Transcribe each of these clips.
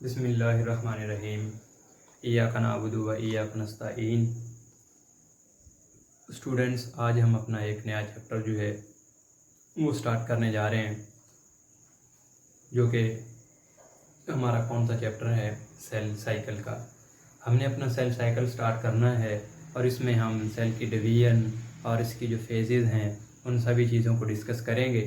बिस्मिल्लाहिर्रहमानिर्रहीम। इय्याका नअबुदु व इय्याका नस्तईन। स्टूडेंट्स, आज हम अपना एक नया चैप्टर जो है वो स्टार्ट करने जा रहे हैं, जो कि हमारा कौन सा चैप्टर है, सेल साइकिल का। हमने अपना सेल साइकिल स्टार्ट करना है और इसमें हम सेल की डिवीजन और इसकी जो फेजेस हैं उन सभी चीज़ों को डिस्कस करेंगे।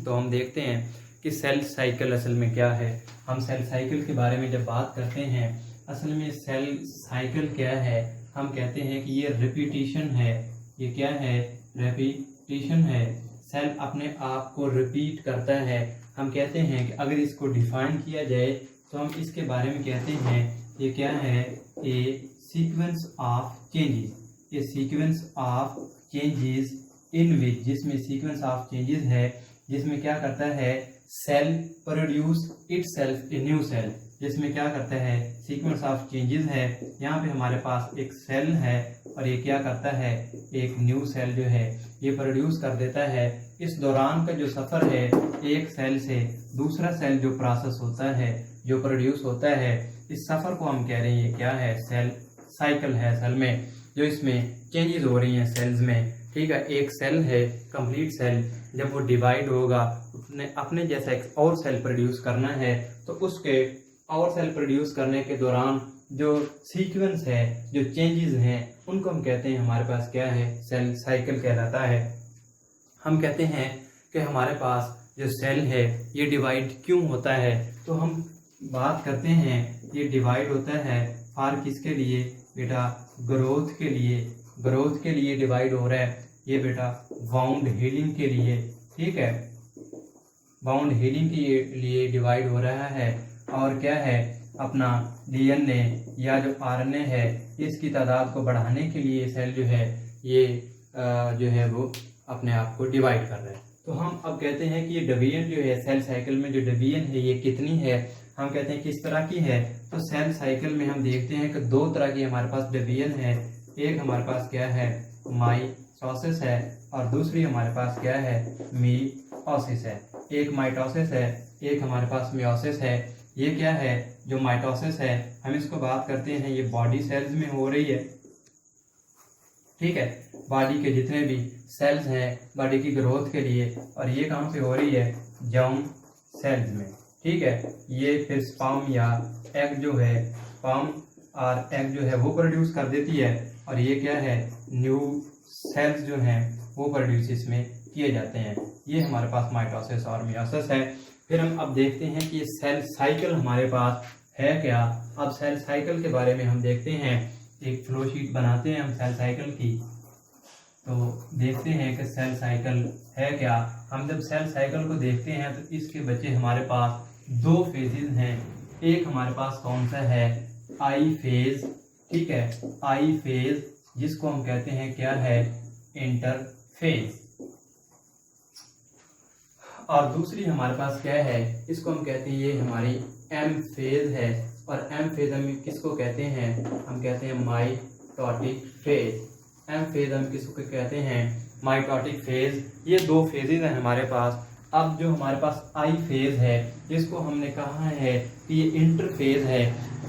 तो हम देखते हैं कि सेल साइकिल असल में क्या है। हम सेल साइकिल के बारे में जब बात करते हैं, असल में सेल साइकिल क्या है, हम कहते हैं कि ये रिपीटिशन है। ये क्या है? रिपीटिशन है। सेल अपने आप को रिपीट करता है। हम कहते हैं कि अगर इसको डिफाइन किया जाए तो हम इसके बारे में कहते हैं ये क्या है? A sequence of changes. ये sequence of changes in which, जिसमें सीक्वेंस ऑफ चेंजेस है, जिसमें क्या करता है? Cell produce itself a new cell. जिसमें क्या करता है? सीक्वेंस ऑफ चेंजेस है। यहाँ पे हमारे पास एक सेल है और ये क्या करता है? एक न्यू सेल जो है ये प्रोड्यूस कर देता है। इस दौरान का जो सफर है, एक सेल से दूसरा सेल जो प्रोसेस होता है, जो प्रोड्यूस होता है, इस सफर को हम कह रहे हैं ये क्या है? सेल साइकिल है। सेल में जो इसमें चेंजेस हो रही हैं सेल्स में, ठीक है। एक सेल है, कंप्लीट सेल, जब वो डिवाइड होगा, अपने जैसा एक और सेल प्रोड्यूस करना है, तो उसके और सेल प्रोड्यूस करने के दौरान जो सीक्वेंस है, जो चेंजेस हैं, उनको हम कहते हैं हमारे पास क्या है? सेल साइकिल कहलाता है। हम कहते हैं कि हमारे पास जो सेल है ये डिवाइड क्यों होता है, तो हम बात करते हैं ये डिवाइड होता है फॉर किसके लिए? बेटा ग्रोथ के लिए। ग्रोथ के लिए डिवाइड हो रहा है ये बेटा, बाउंड हीलिंग के लिए, ठीक है। बाउंड हीलिंग के लिए डिवाइड हो रहा है। और क्या है? अपना डीएनए या जो आरएनए है, इसकी तादाद को बढ़ाने के लिए सेल जो है ये जो है वो अपने आप को डिवाइड कर रहा है। तो हम अब कहते हैं कि ये डिवीजन जो है सेल साइकिल में, जो डिवीजन है ये कितनी है? हम कहते हैं किस तरह की है। तो सेल साइकिल में हम देखते हैं कि दो तरह की हमारे पास डिवीजन है। एक हमारे पास क्या है? माइटोसिस है, और दूसरी हमारे पास क्या है? मियोसिस है। एक माइटोसिस है, एक हमारे पास मियोसिस है। ये क्या है? जो माइटोसिस है, हम इसको बात करते हैं, ये बॉडी सेल्स में हो रही है, ठीक है। बॉडी के जितने भी सेल्स हैं बॉडी की ग्रोथ के लिए, और ये कहाँ पे हो रही है? जर्म सेल्स में, ठीक है। ये फिर स्पर्म या एग जो है, स्पर्म और एग जो है वो प्रोड्यूस कर देती है, और ये क्या है? न्यू सेल्स जो हैं वो प्रोड्यूस इसमें किए जाते हैं। ये हमारे पास माइटोसिस और मियोसिस है। फिर हम अब देखते हैं कि ये सेल साइकिल हमारे पास है क्या। अब सेल साइकिल के बारे में हम देखते हैं, एक फ्लो शीट बनाते हैं हम सेल साइकिल की, तो देखते हैं कि सेल साइकिल है क्या। हम जब सेल साइकिल को देखते हैं तो इसके बच्चे हमारे पास दो फेजेस हैं। एक हमारे पास कौन सा है? आई फेज, ठीक है, आई फेज, जिसको हम कहते हैं क्या है? इंटरफेज। और दूसरी हमारे पास क्या है? इसको हम कहते हैं ये हमारी एम फेज है। और एम फेज हम किसको कहते हैं? हम कहते हैं माइटोटिक फेज। एम फेज हम किसको कहते हैं? Mitotic phase. ये दो फेजेज हैं हमारे पास। अब जो हमारे पास आई फेज है, जिसको हमने कहा है कि ये इंटरफेज है,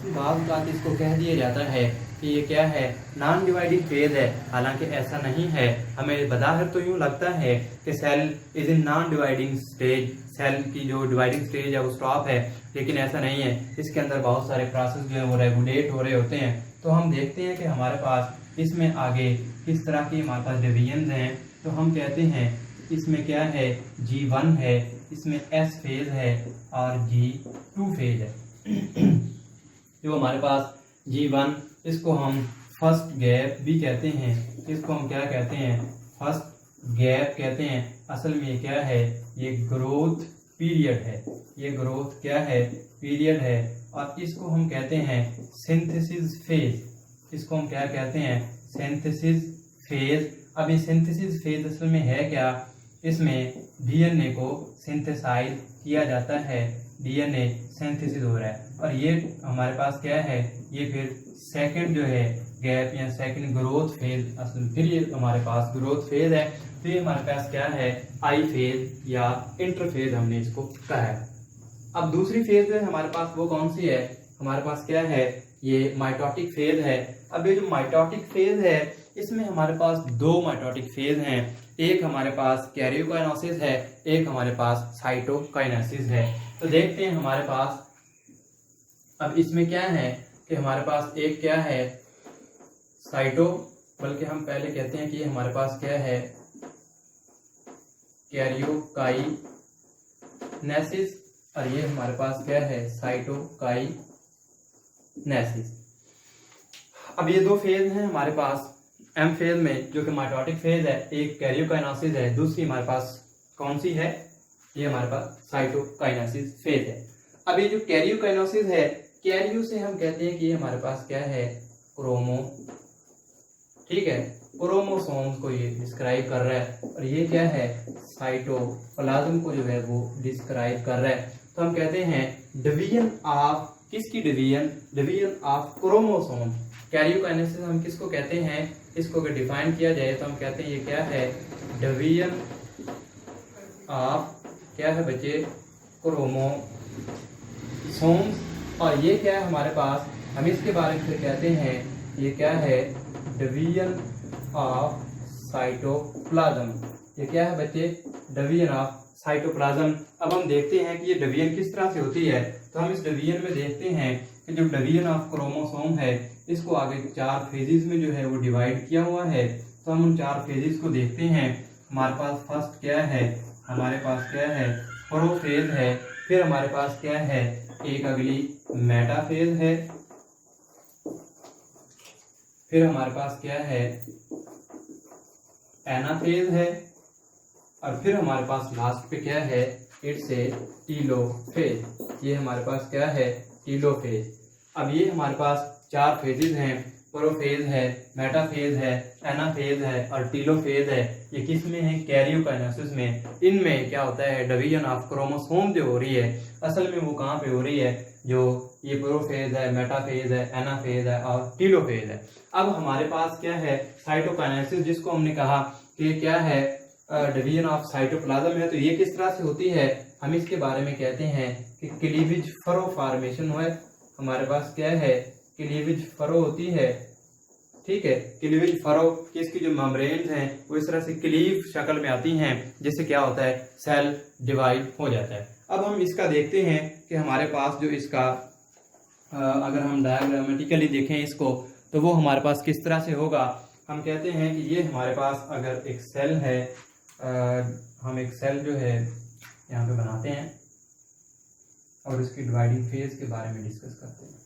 बात इसको कह दिया जाता है कि ये क्या है? नॉन डिवाइडिंग फेज है। हालांकि ऐसा नहीं है। हमें बज़ाहिर तो यूं लगता है कि cell is in non dividing stage, cell की जो डिवाइडिंग स्टेज है वो स्टॉप है, लेकिन ऐसा नहीं है। इसके अंदर बहुत सारे प्रोसेस जो है वो रेगुलेट हो रहे होते हैं। तो हम देखते हैं कि हमारे पास इसमें आगे किस तरह की हमारे पास डिवीजन हैं। तो हम कहते हैं इसमें क्या है? G1 है, इसमें S फेज है और G2 फेज है। जो हमारे पास G1, इसको हम फर्स्ट गैप भी कहते हैं। इसको हम क्या कहते हैं? फर्स्ट गैप कहते हैं। असल में ये क्या है? ये ग्रोथ पीरियड है। ये ग्रोथ क्या है? पीरियड है। और इसको हम कहते हैं सिंथेसिस फेज। इसको हम क्या कहते हैं? Synthesis phase. अब ये सिंथेसिस फेज असल में है क्या? इसमें डीएनए को सिंथेसाइज किया जाता है, डीएनए सिंथेसिस हो रहा है। और ये हमारे पास क्या है? ये फिर सेकंड जो है गैप या सेकंड ग्रोथ फेज, असल फिर ये हमारे पास ग्रोथ फेज है। तो ये हमारे पास क्या है? आई फेज या इंटरफेज हमने इसको कहा है। अब दूसरी फेज है हमारे पास, वो कौन सी है, हमारे पास क्या है, ये माइटोटिक फेज है। अब ये जो माइटोटिक फेज है इसमें हमारे पास दो माइटोटिक फेज हैं, एक हमारे पास कैरियोकाइनेसिस है, एक हमारे पास साइटोकाइनेसिस है। तो देखते हैं हमारे पास अब इसमें क्या है कि हमारे पास एक क्या है साइटो, बल्कि हम पहले कहते हैं कि ये हमारे पास क्या है कैरियोकाइनेसिस, और ये हमारे पास क्या है साइटोकाइनेसिस। अब ये दो फेज हैं हमारे पास एम फेज में, जो कि माइटोटिक फेज है, एक कैरियोकाइनेसिस है, दूसरी हमारे पास कौन सी है, ये हमारे पास साइटोकाइनेसिस फेज है। अब ये जो कैरियोकाइनेसिस है, कैरियो से हम कहते हैं कि ये हमारे पास क्या है क्रोमो, ठीक है, क्रोमोसोम्स को ये डिस्क्राइब कर रहा है, और ये क्या है साइटोप्लाज्म को जो है वो डिस्क्राइब कर रहा है। तो हम कहते हैं डिवीजन ऑफ, किसकी division, division of chromosome. Karyokinesis हम किसको कहते हैं, इसको अगर डिफाइन किया जाए तो हम कहते हैं ये क्या है डिवीजन ऑफ, क्या है बच्चे, क्रोमोसोम्स। और ये क्या है हमारे पास, हम इसके बारे में फिर कहते हैं ये क्या है डिवीजन ऑफ साइटोप्लाज्म। ये क्या है बच्चे डिवीजन ऑफ साइटोप्लाज्म। अब हम देखते हैं कि ये डिवीजन किस तरह से होती है। तो हम इस डिवीजन में देखते हैं कि जो डिवीजन ऑफ क्रोमोसोम है इसको आगे चार फेजेस में जो है वो डिवाइड किया हुआ है। तो हम उन चार फेजेस को देखते हैं। हमारे पास फर्स्ट क्या है, हमारे पास क्या है प्रोफेज है, फिर हमारे पास क्या है एक अगली मेटाफेज है, फिर हमारे पास क्या है एनाफेज है, और फिर हमारे पास लास्ट पे क्या है इट्स ए टीलोफेज। ये हमारे पास क्या है टीलोफेज। अब ये हमारे पास चार फेजेस हैं, प्रोफेज है, मेटाफेज है, एनाफेज है और टीलोफेज है। ये किस में है कैरियोकाइनेसिस में। इनमें क्या होता है डिवीजन ऑफ क्रोमोसोम जो हो रही है असल में वो कहाँ पे हो रही है, जो ये प्रोफेज है, मेटाफेज है, एनाफेज है और टीलोफेज है। अब हमारे पास क्या है साइटोकाइनेसिस, जिसको हमने कहा कि क्या है डिवीजन ऑफ साइटोप्लाज्म है। तो ये किस तरह से होती है, हम इसके बारे में कहते हैं कि क्लीवेज फरो फॉर्मेशन है। हमारे पास क्या है क्लीवेज फरो होती है, ठीक है। क्लीवेज फरो किसकी जो मेम्ब्रेन्स हैं वो इस तरह से क्लीव शक्ल में आती हैं, जिससे क्या होता है सेल डिवाइड हो जाता है। अब हम इसका देखते हैं कि हमारे पास जो इसका अगर हम डायग्रामेटिकली देखें इसको तो वो हमारे पास किस तरह से होगा। हम कहते हैं कि ये हमारे पास अगर एक सेल है, हम एक सेल जो है यहाँ पे बनाते हैं और इसकी डिवाइडिंग फेज के बारे में डिस्कस करते हैं।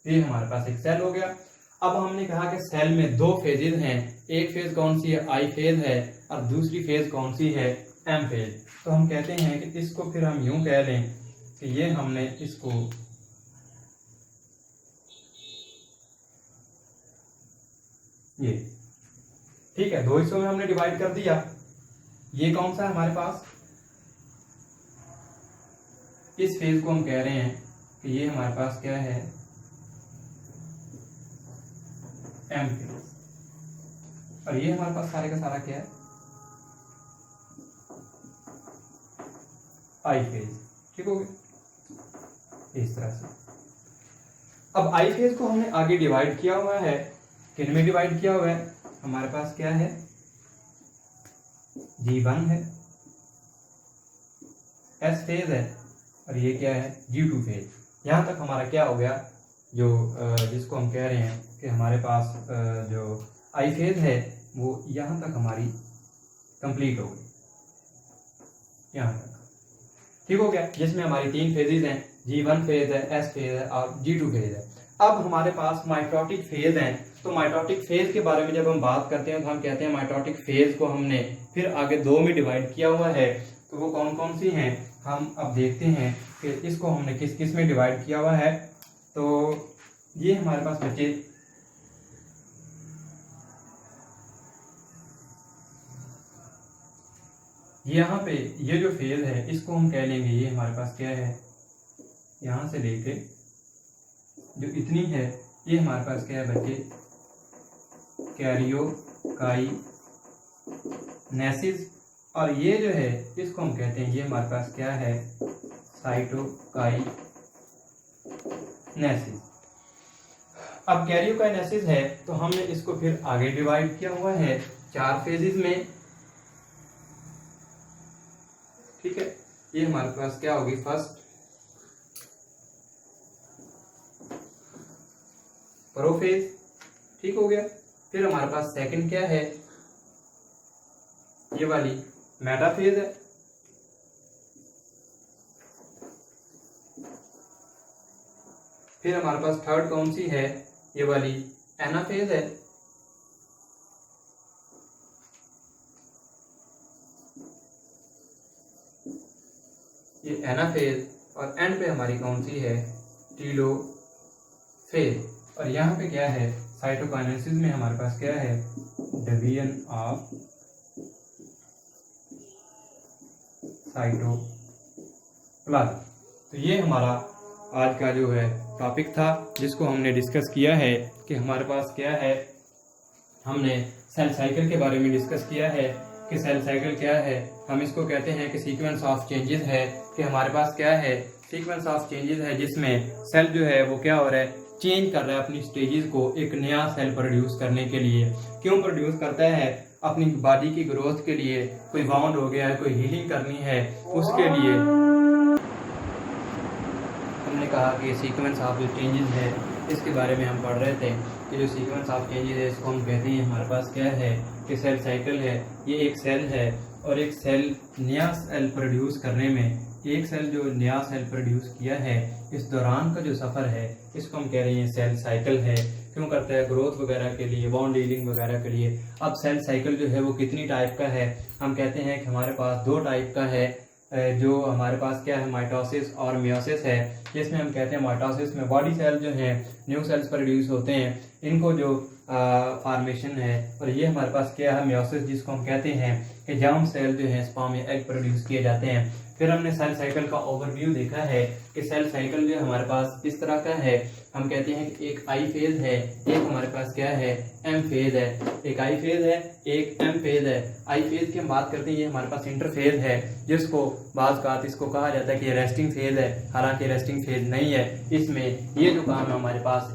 ये हमारे पास एक सेल हो गया। अब हमने कहा कि सेल में दो फेजेस हैं, एक फेज कौन सी है आई फेज है और दूसरी फेज कौन सी है एम फेज। तो हम कहते हैं कि इसको फिर हम यूं कह लें कि ये हमने इसको ये ठीक है दो हिस्सों में हमने डिवाइड कर दिया। ये कौन सा है हमारे पास, इस फेज को हम कह रहे हैं कि ये हमारे पास क्या है एम फेज, और ये हमारे पास सारे का सारा क्या है आई फेज। ठीक हो गया इस तरह से। अब आई फेज को हमने आगे डिवाइड किया हुआ है, किन में डिवाइड किया हुआ है, हमारे पास क्या है G1 है, एस फेज है और ये क्या है G2 फेज। यहां तक हमारा क्या हो गया, जो जिसको हम कह रहे हैं कि हमारे पास जो आई फेज है वो यहां तक हमारी कंप्लीट हो गई, यहां तक ठीक हो गया, जिसमें हमारी तीन फेजेस हैं, G1 फेज है, एस फेज है और G2 फेज है। अब हमारे पास माइटोटिक फेज हैं। तो माइटोटिक फेज के बारे में जब हम बात करते हैं तो हम कहते हैं माइटोटिक फेज को हमने फिर आगे दो में डिवाइड किया हुआ है। तो वो कौन कौन सी हैं, हम अब देखते हैं कि इसको हमने किस किस में डिवाइड किया हुआ है। तो ये हमारे पास बच्चे यहाँ पे ये जो फेज है इसको हम कह लेंगे ये हमारे पास क्या है, यहाँ से लेके जो इतनी है ये हमारे पास क्या है बच्चे कैरियोकाइनेसिस, और ये जो है इसको हम कहते हैं, ये हमारे पास क्या है, साइटोकाइनेसिस। अब कैरियोकाइनेसिस है तो हमने इसको फिर आगे डिवाइड किया हुआ है 4 फेजेस में, ठीक है। ये हमारे पास क्या होगी, फर्स्ट प्रोफेज, ठीक हो गया। फिर हमारे पास सेकंड क्या है, ये वाली मेटाफेज है। फिर हमारे पास थर्ड कौन सी है, ये वाली एनाफेज है। ये एनाफेज, और एंड पे हमारी कौन सी है, टीलोफेज। और यहाँ पे क्या है, साइटोकाइनेसिस में हमारे पास क्या है, डिवीजन ऑफ साइटोप्लाज्म। तो ये हमारा आज का जो है टॉपिक था, जिसको हमने डिस्कस किया है कि हमारे पास क्या है, हमने सेल साइकिल के बारे में डिस्कस किया है कि सेल साइकिल क्या है। हम इसको कहते हैं कि सीक्वेंस ऑफ चेंजेस है, कि हमारे पास क्या है, सीक्वेंस ऑफ चेंजेस है, जिसमें सेल जो है वो क्या हो रहा है, चेंज कर रहा है अपनी स्टेजेस को एक नया सेल प्रोड्यूस करने के लिए। क्यों प्रोड्यूस करता है, अपनी बॉडी की ग्रोथ के लिए, कोई बाउंड हो गया है, कोई हीलिंग करनी है, उसके लिए हमने कहा कि सीक्वेंस ऑफ जो चेंजेस है इसके बारे में हम पढ़ रहे थे कि जो सीक्वेंस ऑफ चेंजेस है इसको हम कहते हैं, हमारे पास क्या है कि सेल साइकिल है। ये एक सेल है और एक सेल नया सेल प्रोड्यूस करने में, एक सेल जो नया सेल प्रोड्यूस किया है इस दौरान का जो सफ़र है इसको हम कह रहे हैं सेल साइकिल है। क्यों करता है, ग्रोथ वगैरह के लिए, बाउंड हीलिंग वगैरह के लिए। अब सेल साइकिल जो है वो कितनी टाइप का है, हम कहते हैं कि हमारे पास 2 टाइप का है। जो हमारे पास क्या है, माइटोसिस और मियोसिस है। जिसमें हम कहते हैं माइटोसिस में बॉडी सेल जो है न्यू सेल्स प्रोड्यूस होते हैं, इनको जो फॉर्मेशन है। और ये हमारे पास क्या है, मियोसिस, जिसको हम कहते हैं कि जर्म सेल जो है स्पर्म या एग प्रोड्यूस किए जाते हैं। फिर हमने सेल साइकिल का ओवरव्यू देखा है कि सेल साइकिल जो हमारे पास इस तरह का है। हम कहते हैं कि एक आई फेज है, एक हमारे पास क्या है, एम फेज है। एक आई फेज है, एक एम फेज है। आई फेज की हम बात करते हैं, ये हमारे पास इंटरफेज है, जिसको बाज़ का इसको कहा जाता है कि रेस्टिंग फेज है, हालांकि रेस्टिंग फेज नहीं है। इसमें ये जो काम है हमारे पास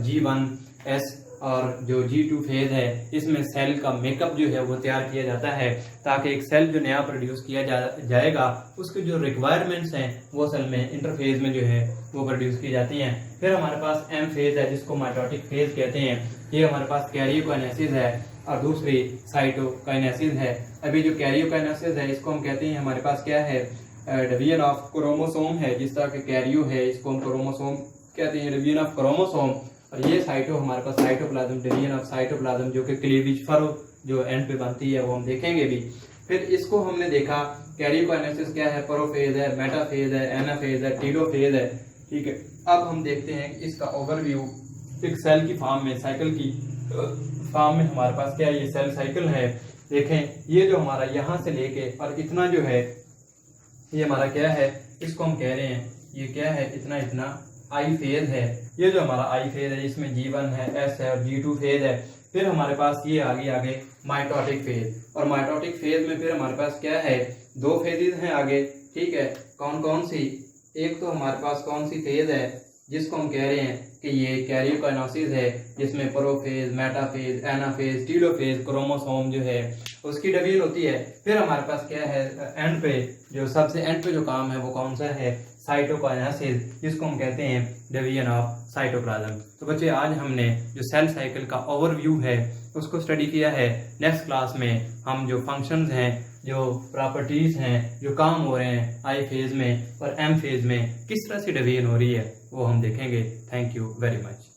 G1S और जो G2 फेज है, इसमें सेल का मेकअप जो है वो तैयार किया जाता है, ताकि एक सेल जो नया प्रोड्यूस किया जाएगा उसके जो रिक्वायरमेंट्स हैं वो सेल में इंटरफेज में जो है वो प्रोड्यूस की जाती हैं। फिर हमारे पास एम फेज है, जिसको माइटोटिक फेज कहते हैं। ये हमारे पास कैरियोकाइनेसिस है और दूसरी साइटोकाइनेसिस है। अभी जो कैरियोकाइनेसिस है इसको हम कहते हैं, हमारे पास क्या है, डिवीजन ऑफ क्रोमोसोम है। जिस तरह के कैरियो है इसको हम क्रोमोसोम कहते हैं, डिवीजन ऑफ क्रोमोसोम। और ये साइटो हमारे पास साइटोप्लाज्म, डिवीजन ऑफ साइटोप्लाज्म, जो कि क्लीवेज फरो जो एंड पे बनती है वो हम देखेंगे भी। फिर इसको हमने देखा, कैरियोकाइनेसिस क्या है, प्रोफेज है, मेटाफेज है, एनाफेज है, टीलोफेज है, ठीक है। अब हम देखते हैं कि इसका ओवरव्यू एक सेल की फॉर्म में, साइकिल की फॉर्म में हमारे पास क्या है, ये सेल साइकिल है। देखें ये जो हमारा यहाँ से लेके और इतना जो है ये हमारा क्या है, इसको हम कह रहे हैं, ये क्या है, इतना इतना आई फेज है। ये जो हमारा आई फेज है इसमें G1 है, S है और G2 फेज है। फिर हमारे पास ये आगे माइटोटिक फेज, और माइटोटिक फेज में फिर हमारे पास क्या है, 2 फेजेस हैं आगे, ठीक है। कौन कौन सी, एक तो हमारे पास कौन सी फेज है जिसको हम कह रहे हैं कि ये कैरियोकाइनेसिस है, जिसमें prophase, metaphase, anaphase, telophase, chromosome जो है उसकी डिवीजन होती है। फिर हमारे पास क्या है, एंड पे जो सबसे एंड पे जो काम है वो कौन सा है, साइटोकाइनेसिस, जिसको हम कहते हैं डिवीजन ऑफ साइटोप्लाज्म। तो बच्चे आज हमने जो सेल साइकिल का ओवरव्यू है उसको स्टडी किया है। नेक्स्ट क्लास में हम जो फंक्शंस हैं, जो प्रॉपर्टीज हैं, जो काम हो रहे हैं आई फेज में और एम फेज में, किस तरह से डिवीजन हो रही है वो हम देखेंगे। Thank you very much.